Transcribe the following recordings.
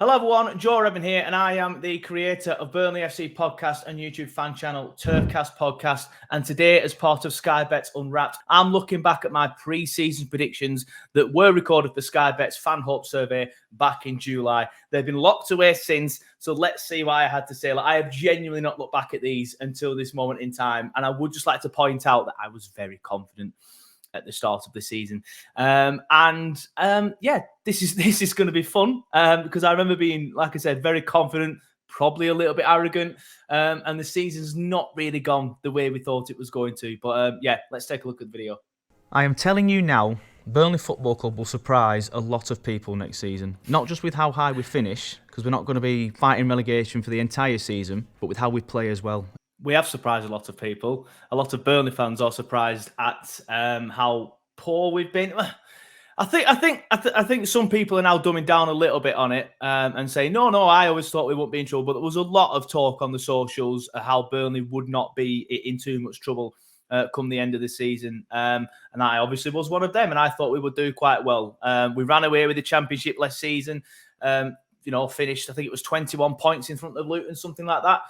Hello everyone, Joe Redman here, and I am the creator of Burnley FC podcast and YouTube fan channel Turfcast Podcast. And today, as part of Sky Bets Unwrapped, I'm looking back at my pre-season predictions that were recorded for Sky Bets Fan Hope Survey back in July. They've been locked away since, so let's see what I had to say. I have genuinely not looked back at these until this moment in time, and I would just like to point out that I was very confident at the start of the season. This is going to be fun because I remember being, like I said, very confident, probably a little bit arrogant, and the season's not really gone the way we thought it was going to. But let's take a look at the video. I am telling you now, Burnley Football Club will surprise a lot of people next season. Not just with how high we finish, because we're not going to be fighting relegation for the entire season, but with how we play as well. We have surprised a lot of people. A lot of Burnley fans are surprised at how poor we've been. I think some people are now dumbing down a little bit on it and saying, no, I always thought we wouldn't be in trouble. But there was a lot of talk on the socials how Burnley would not be in too much trouble come the end of the season. And I obviously was one of them, and I thought we would do quite well. We ran away with the Championship last season. Finished, I think it was 21 points in front of Luton, something like that.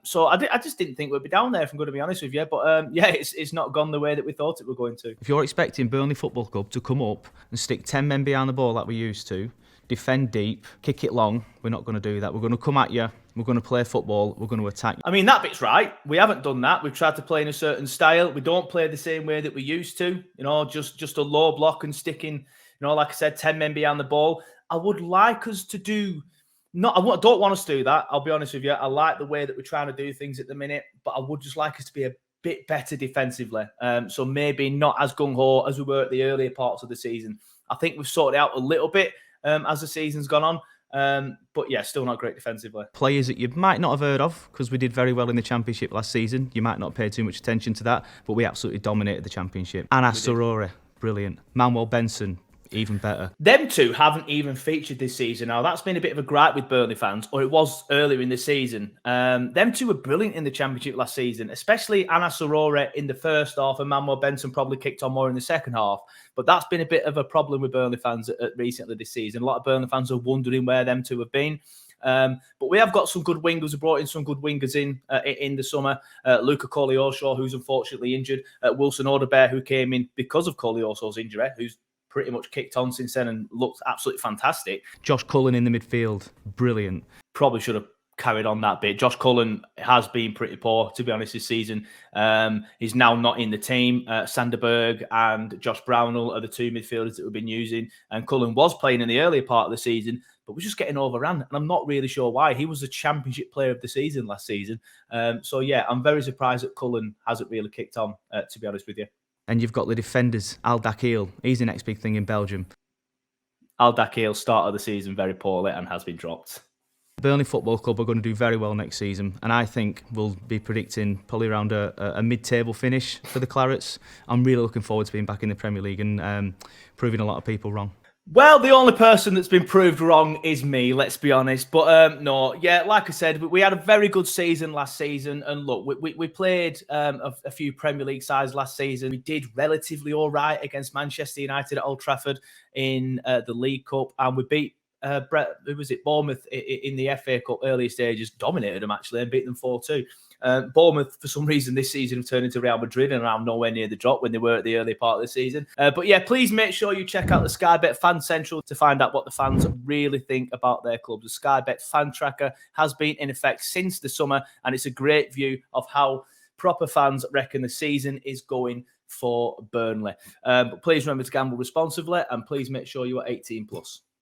So I just didn't think we'd be down there, if I'm going to be honest with you. But it's not gone the way that we thought it were going to. If you're expecting Burnley Football Club to come up and stick 10 men behind the ball like we used to, defend deep, kick it long, we're not going to do that. We're going to come at you. We're going to play football. We're going to attack. I mean, that bit's right. We haven't done that. We've tried to play in a certain style. We don't play the same way that we used to. Just a low block and sticking, like I said, 10 men behind the ball. I would like us to do... I don't want us to do that. I'll be honest with you. I like the way that we're trying to do things at the minute, but I would just like us to be a bit better defensively. So maybe not as gung-ho as we were at the earlier parts of the season. I think we've sorted out a little bit as the season's gone on. But yeah, still not great defensively. Players that you might not have heard of, because we did very well in the Championship last season. You might not pay too much attention to that, but we absolutely dominated the Championship. Anas Sarore, brilliant. Manuel Benson, even better. Them two haven't even featured this season. Now, that's been a bit of a gripe with Burnley fans, or it was earlier in the season. Them two were brilliant in the Championship last season, especially Anas Sarore in the first half, and Manuel Benson probably kicked on more in the second half. But that's been a bit of a problem with Burnley fans recently this season. A lot of Burnley fans are wondering where them two have been. But we have got some good wingers. We brought in some good wingers in the summer. Luca Koleosho, who's unfortunately injured. Wilson Odebear, who came in because of Koleosho's injury, who's pretty much kicked on since then and looked absolutely fantastic. Josh Cullen in the midfield, brilliant. Probably should have carried on that bit. Josh Cullen has been pretty poor, to be honest, this season. He's now not in the team. Sanderberg and Josh Brownell are the two midfielders that we've been using. And Cullen was playing in the earlier part of the season, but we're just getting overrun. And I'm not really sure why. He was the Championship player of the season last season. I'm very surprised that Cullen hasn't really kicked on, to be honest with you. And you've got the defenders, Al Dakhil. He's the next big thing in Belgium. Al Dakhil started the season very poorly and has been dropped. Burnley Football Club are going to do very well next season, and I think we'll be predicting probably around a mid-table finish for the Clarets. I'm really looking forward to being back in the Premier League and proving a lot of people wrong. Well, the only person that's been proved wrong is me, let's be honest. But like I said, we had a very good season last season. And look, we played a few Premier League sides last season. We did relatively all right against Manchester United at Old Trafford in the League Cup. And we beat Bournemouth in the FA Cup earlier stages, dominated them actually and beat them 4-2. Bournemouth, for some reason, this season have turned into Real Madrid and are nowhere near the drop when they were at the early part of the season. Please make sure you check out the Sky Bet Fan Central to find out what the fans really think about their clubs. The Sky Bet Fan Tracker has been in effect since the summer, and it's a great view of how proper fans reckon the season is going for Burnley. But please remember to gamble responsibly, and please make sure you are 18+.